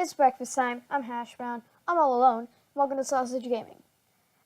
It's breakfast time. I'm Hash Brown. I'm all alone. Welcome to Sausage Gaming.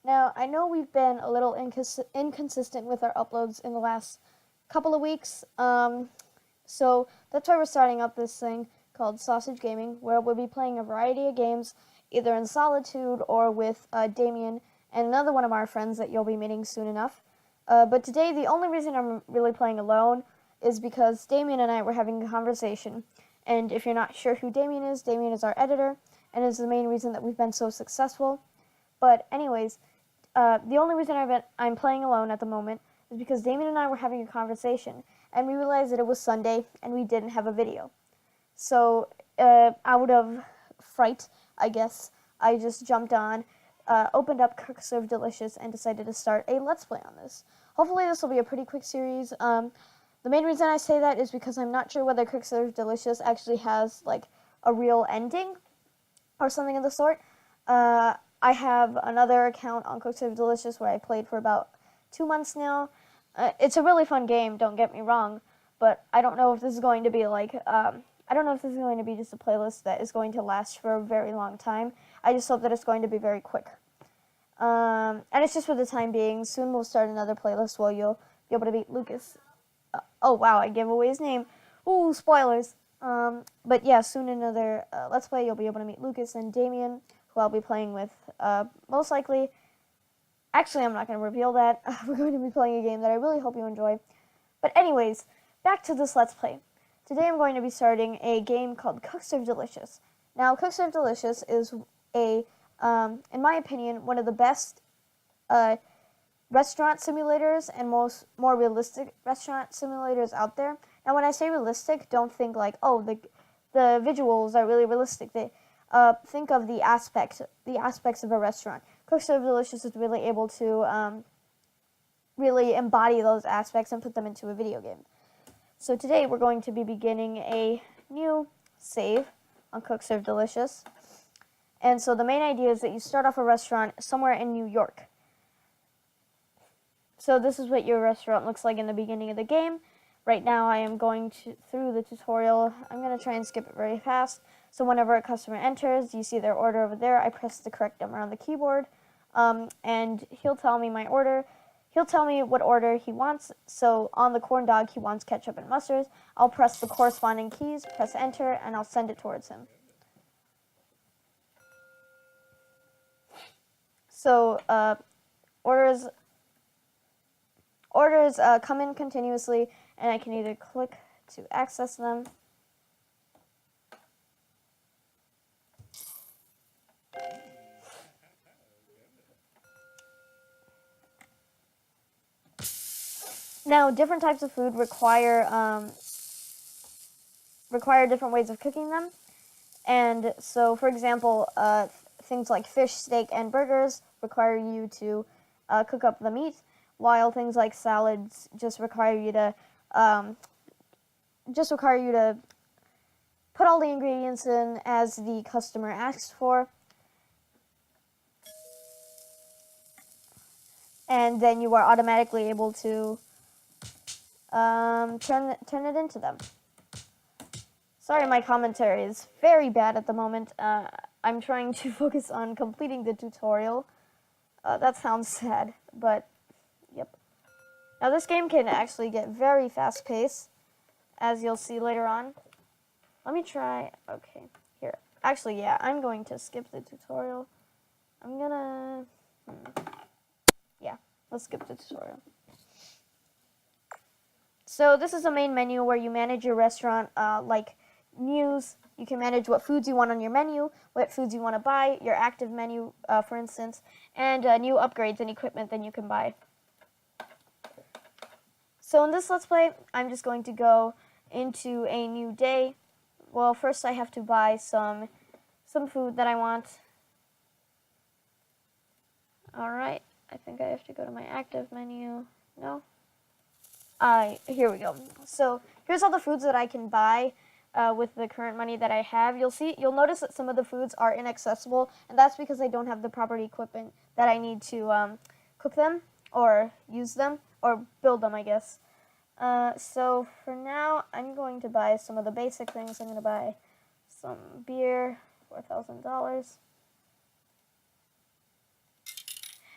Now, I know we've been a little inconsistent with our uploads in the last couple of weeks, so that's why we're starting up this thing called Sausage Gaming, where we'll be playing a variety of games, either in solitude or with Damien and another one of our friends that you'll be meeting soon enough. But today, the only reason I'm really playing alone is because Damien and I were having a conversation. And if you're not sure who Damien is our editor, and is the main reason that we've been so successful. But anyways, the only reason I'm playing alone at the moment is because Damien and I were having a conversation, and we realized that it was Sunday, and we didn't have a video. So, out of fright, I guess, I just jumped on, opened up Cook Serve Delicious, and decided to start a Let's Play on this. Hopefully this will be a pretty quick series. The main reason I say that is because I'm not sure whether Cook Serve Delicious actually has, like, a real ending or something of the sort. I have another account on Cook Serve Delicious where I played for about 2 months now. It's a really fun game, don't get me wrong, but I don't know if this is going to be, like, I don't know if this is going to be just a playlist that is going to last for a very long time. I just hope that it's going to be very quick. And it's just for the time being. Soon we'll start another playlist where you'll be able to meet Lucas. Oh, wow, I gave away his name. Ooh, spoilers. But yeah, soon another Let's Play, you'll be able to meet Lucas and Damien, who I'll be playing with, most likely. Actually, I'm not going to reveal that. We're going to be playing a game that I really hope you enjoy. But anyways, back to this Let's Play. Today I'm going to be starting a game called Cook Serve Delicious. Now, Cook Serve Delicious is in my opinion, one of the best restaurant simulators and more realistic restaurant simulators out there. Now, when I say realistic, don't think like, oh, the visuals are really realistic. Think of the aspects of a restaurant. Cook Serve Delicious is really able to really embody those aspects and put them into a video game. So today we're going to be beginning a new save on Cook Serve Delicious. And so the main idea is that you start off a restaurant somewhere in New York. So this is what your restaurant looks like in the beginning of the game. Right now I am going through the tutorial. I'm going to try and skip it very fast. So whenever a customer enters, you see their order over there. I press the correct number on the keyboard, and he'll tell me my order. He'll tell me what order he wants. So on the corn dog, he wants ketchup and mustard. I'll press the corresponding keys, press enter, and I'll send it towards him. So orders come in continuously, and I can either click to access them. Now, different types of food require different ways of cooking them. And so, for example, things like fish, steak, and burgers require you to cook up the meat, while things like salads just require you to put all the ingredients in as the customer asks for, and then you are automatically able to turn it into them. Sorry, my commentary is very bad at the moment. I'm trying to focus on completing the tutorial. That sounds sad, but yep. Now this game can actually get very fast-paced, as you'll see later on. Let me try. Okay, here. Actually, yeah, I'm going to skip the tutorial. I'm gonna... Yeah, let's skip the tutorial. So this is a main menu where you manage your restaurant, like news. You can manage what foods you want on your menu, what foods you want to buy, your active menu, for instance, and new upgrades and equipment that you can buy. So in this Let's Play, I'm just going to go into a new day. Well, first I have to buy some food that I want. Alright, I think I have to go to my active menu. No? Here we go. So here's all the foods that I can buy with the current money that I have. You'll notice that some of the foods are inaccessible, and that's because I don't have the proper equipment that I need to cook them or use them or build them, I guess. So for now, I'm going to buy some of the basic things. I'm going to buy some beer, $4,000.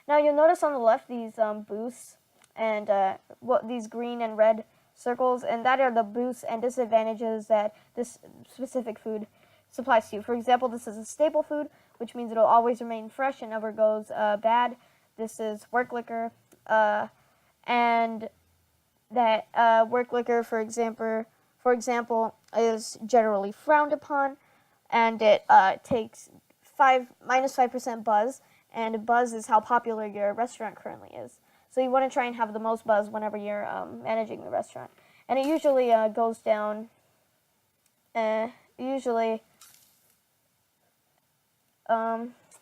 Now you'll notice on the left these boosts and these green and red circles, and that are the boosts and disadvantages that this specific food supplies to you. For example, this is a staple food, which means it'll always remain fresh and never goes bad. This is work liquor, and that work liquor, for example, is generally frowned upon, and it takes -5% buzz, and buzz is how popular your restaurant currently is. So you want to try and have the most buzz whenever you're managing the restaurant, and it usually goes down.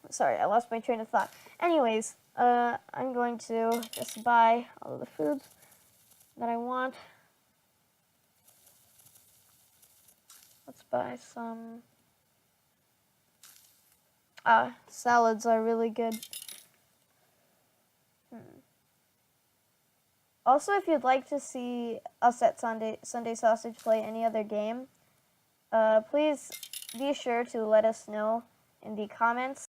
Sorry, I lost my train of thought. Anyways, I'm going to just buy all of the foods that I want. Let's buy some. Salads are really good. Also, if you'd like to see us at Sunday Sausage play any other game, please be sure to let us know in the comments.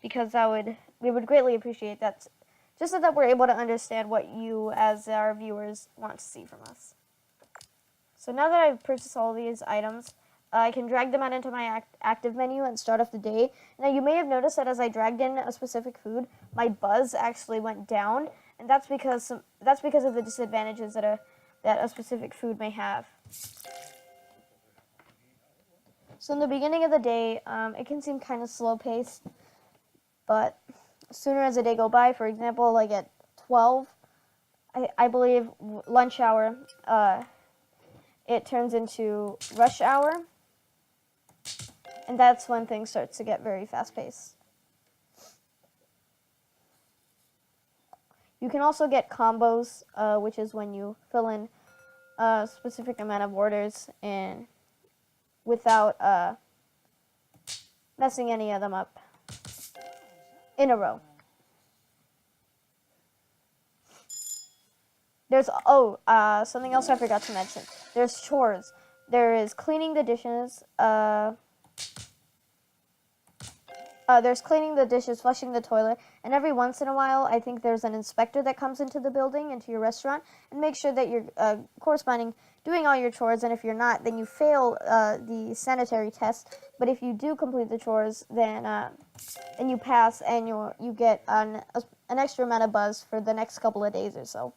Because we would greatly appreciate that, just so that we're able to understand what you as our viewers want to see from us. So now that I've purchased all these items, I can drag them out into my active menu and start off the day. Now you may have noticed that as I dragged in a specific food, my buzz actually went down, and that's because of the disadvantages that a specific food may have. So in the beginning of the day, it can seem kind of slow-paced, but sooner as the day go by, for example, like at 12, I believe lunch hour, it turns into rush hour, and that's when things start to get very fast-paced. You can also get combos, which is when you fill in a specific amount of orders and without messing any of them up in a row. There's something else I forgot to mention. There's chores. There is cleaning the dishes. There's cleaning the dishes, flushing the toilet, and every once in a while, I think there's an inspector that comes into the building, into your restaurant, and makes sure that you're doing all your chores. And if you're not, then you fail the sanitary test. But if you do complete the chores, then you pass, and you get an extra amount of buzz for the next couple of days or so.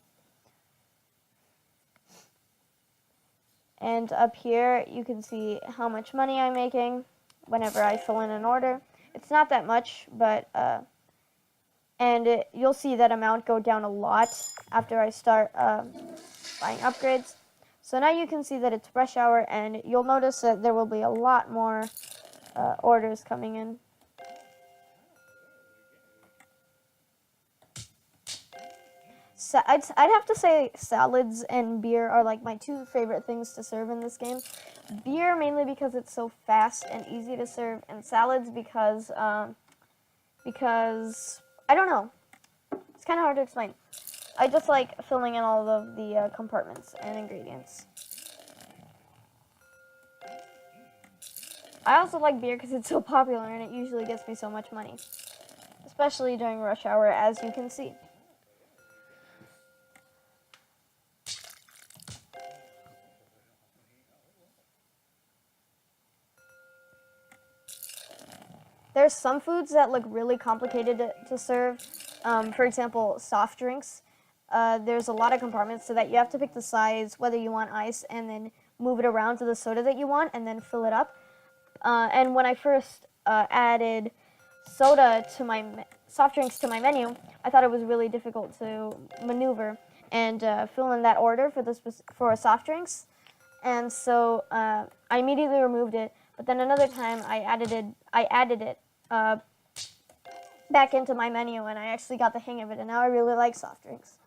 And up here, you can see how much money I'm making whenever I fill in an order. It's not that much, but you'll see that amount go down a lot after I start buying upgrades. So now you can see that it's rush hour, and you'll notice that there will be a lot more orders coming in. So I'd have to say salads and beer are like my two favorite things to serve in this game. Beer mainly because it's so fast and easy to serve, and salads because I don't know. It's kind of hard to explain. I just like filling in all of the compartments and ingredients. I also like beer because it's so popular and it usually gets me so much money, especially during rush hour, as you can see. There's some foods that look really complicated to serve. For example, soft drinks. There's a lot of compartments so that you have to pick the size, whether you want ice, and then move it around to the soda that you want, and then fill it up. And when I first added soda to my soft drinks to my menu, I thought it was really difficult to maneuver and fill in that order for soft drinks. And so I immediately removed it. But then another time I added it back into my menu, and I actually got the hang of it, and now I really like soft drinks.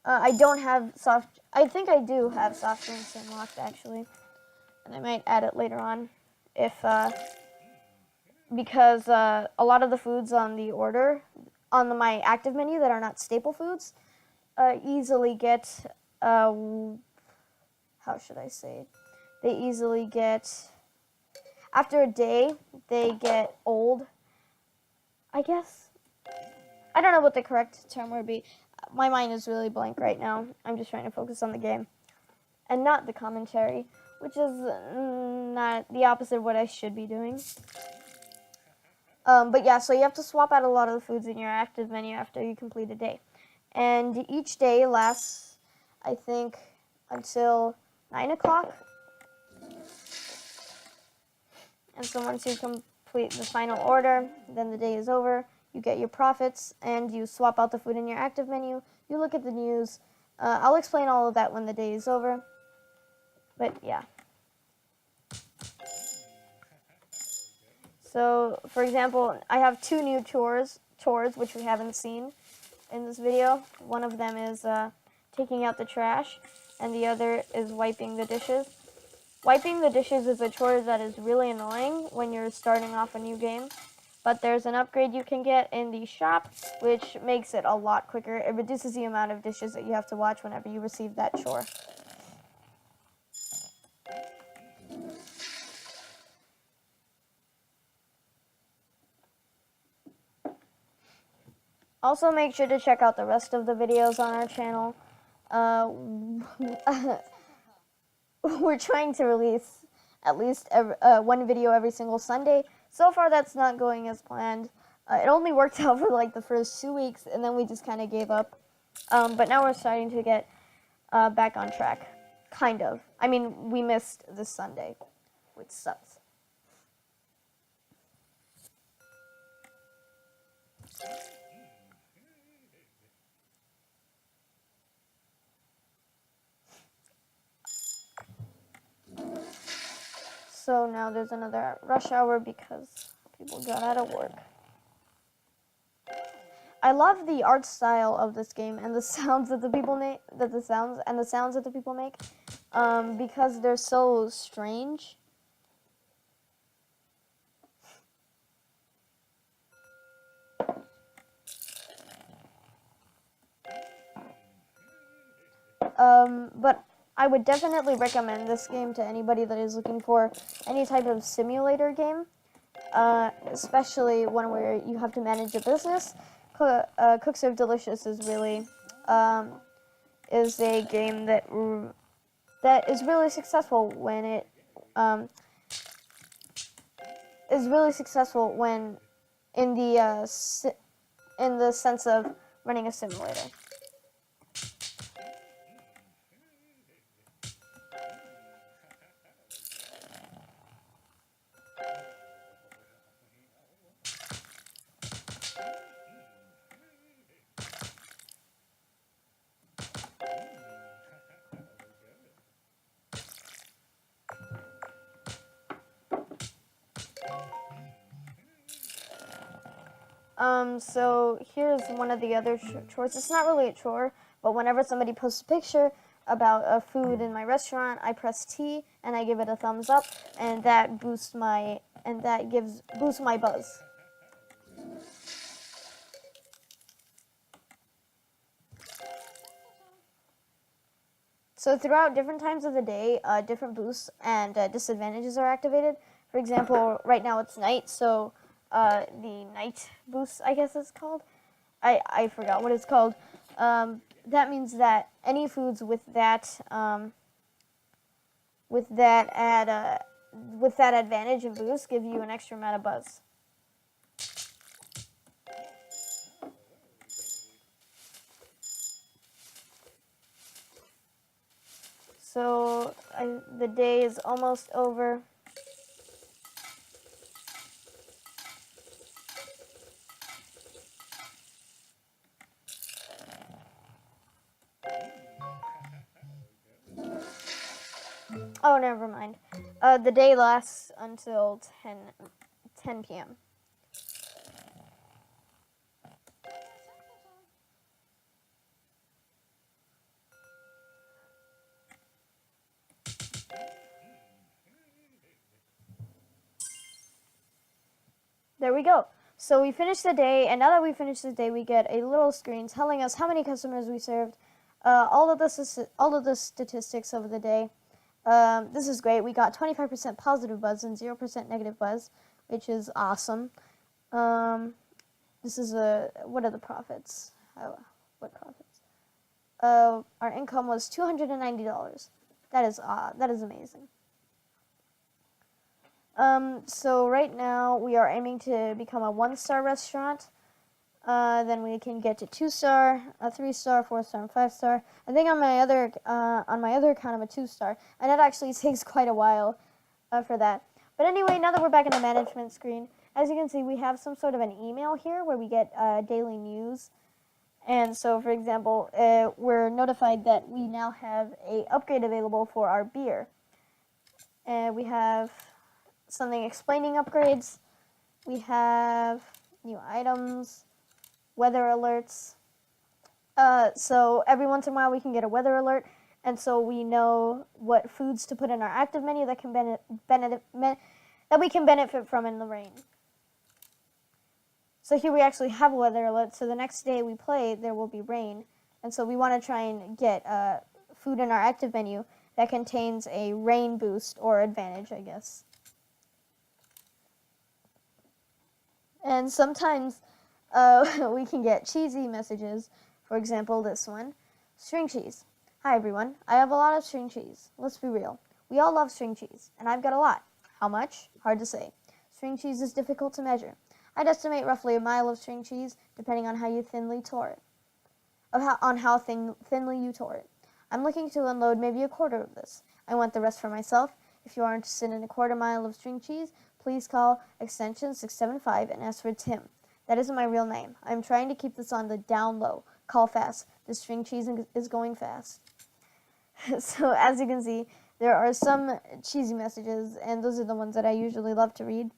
I think I do have soft drinks unlocked, actually, and I might add it later on, because a lot of the foods on the order, on my active menu that are not staple foods, easily get, how should I say? They easily get, after a day, they get old, I guess. I don't know what the correct term would be. My mind is really blank right now. I'm just trying to focus on the game and not the commentary, which is not the opposite of what I should be doing. But yeah, so you have to swap out a lot of the foods in your active menu after you complete a day. And each day lasts, I think, until 9 o'clock. And so once you complete the final order, then the day is over. You get your profits, and you swap out the food in your active menu. You look at the news. I'll explain all of that when the day is over. But yeah. So, for example, I have 2 new chores which we haven't seen in this video. One of them is taking out the trash, and the other is wiping the dishes. Wiping the dishes is a chore that is really annoying when you're starting off a new game. But there's an upgrade you can get in the shop, which makes it a lot quicker. It reduces the amount of dishes that you have to watch whenever you receive that chore. Also, make sure to check out the rest of the videos on our channel. We're trying to release at least one video every single Sunday. So far, that's not going as planned. It only worked out for like the first 2 weeks, and then we just kind of gave up. But now we're starting to get back on track, kind of. I mean, we missed this Sunday, which sucks. So now there's another rush hour because people got out of work. I love the art style of this game and the sounds that the people make, the sounds that the people make, because they're so strange. But I would definitely recommend this game to anybody that is looking for any type of simulator game, especially one where you have to manage a business. Cook Serve Delicious is really is a game that is really successful when it is really successful when in the sense of running a simulator. So here's one of the other chores. It's not really a chore, but whenever somebody posts a picture about a food in my restaurant, I press T and I give it a thumbs up, and that boosts my buzz. So throughout different times of the day, different boosts and disadvantages are activated. For example, right now it's night, so the night boost, I guess it's called. I forgot what it's called. That means that any foods with that advantage and boost give you an extra amount of buzz. So the day is almost over. Oh, never mind. The day lasts until 10 p.m. There we go. So we finished the day, and now that we finished the day, we get a little screen telling us how many customers we served, all of the statistics of the day. This is great. We got 25% positive buzz and 0% negative buzz, which is awesome. This is what are the profits? What profits? Our income was $290. That is amazing. So right now we are aiming to become a 1-star restaurant. Then we can get to 2-star, a 3-star, 4-star, and 5-star. I think on my other account I'm a 2-star, and it actually takes quite a while for that. But anyway, now that we're back in the management screen, as you can see, we have some sort of an email here where we get daily news. And so, for example, we're notified that we now have a upgrade available for our beer. And we have something explaining upgrades. We have new items, weather alerts. So every once in a while we can get a weather alert, and so we know what foods to put in our active menu that we can benefit from in the rain. So here we actually have a weather alert, so the next day we play, there will be rain. And so we want to try and get food in our active menu that contains a rain boost or advantage, I guess. And sometimes we can get cheesy messages. For example, this one. String cheese. Hi everyone, I have a lot of string cheese. Let's be real. We all love string cheese, and I've got a lot. How much? Hard to say. String cheese is difficult to measure. I'd estimate roughly a mile of string cheese, depending on how you thinly tore it. Thinly you tore it. I'm looking to unload maybe a quarter of this. I want the rest for myself. If you are interested in a quarter mile of string cheese, please call extension 675 and ask for Tim. That isn't my real name. I'm trying to keep this on the down low. Call fast. The string cheese is going fast. So as you can see, there are some cheesy messages, and those are the ones that I usually love to read.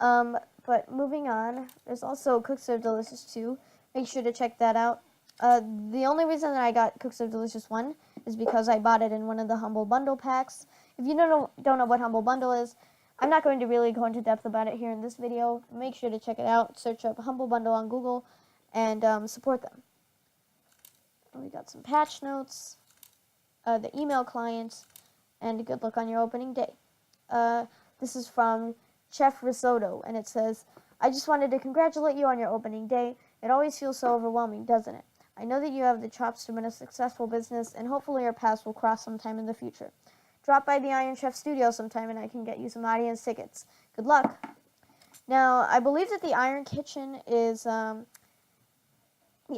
But moving on, there's also Cook Serve Delicious 2. Make sure to check that out. The only reason that I got Cook Serve Delicious 1 is because I bought it in one of the Humble Bundle packs. If you don't know what Humble Bundle is, I'm not going to really go into depth about it here in this video. Make sure to check it out. Search up Humble Bundle on Google and support them. We got some patch notes, the email client, and good luck on your opening day. This is from Chef Risotto, and it says, I just wanted to congratulate you on your opening day. It always feels so overwhelming, doesn't it? I know that you have the chops to run a successful business, and hopefully our paths will cross sometime in the future. Drop by the Iron Chef studio sometime, and I can get you some audience tickets. Good luck. Now, I believe that the Iron Kitchen is, the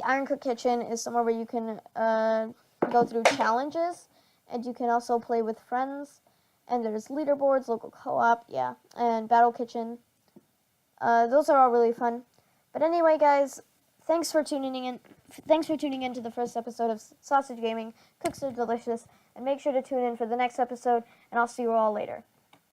Iron Cook Kitchen is somewhere where you can go through challenges, and you can also play with friends. And there's leaderboards, local co-op, yeah, and Battle Kitchen. Those are all really fun. But anyway, guys, thanks for tuning in. Thanks for tuning in to the first episode of Sausage Gaming. Cooks are delicious, and make sure to tune in for the next episode. And I'll see you all later.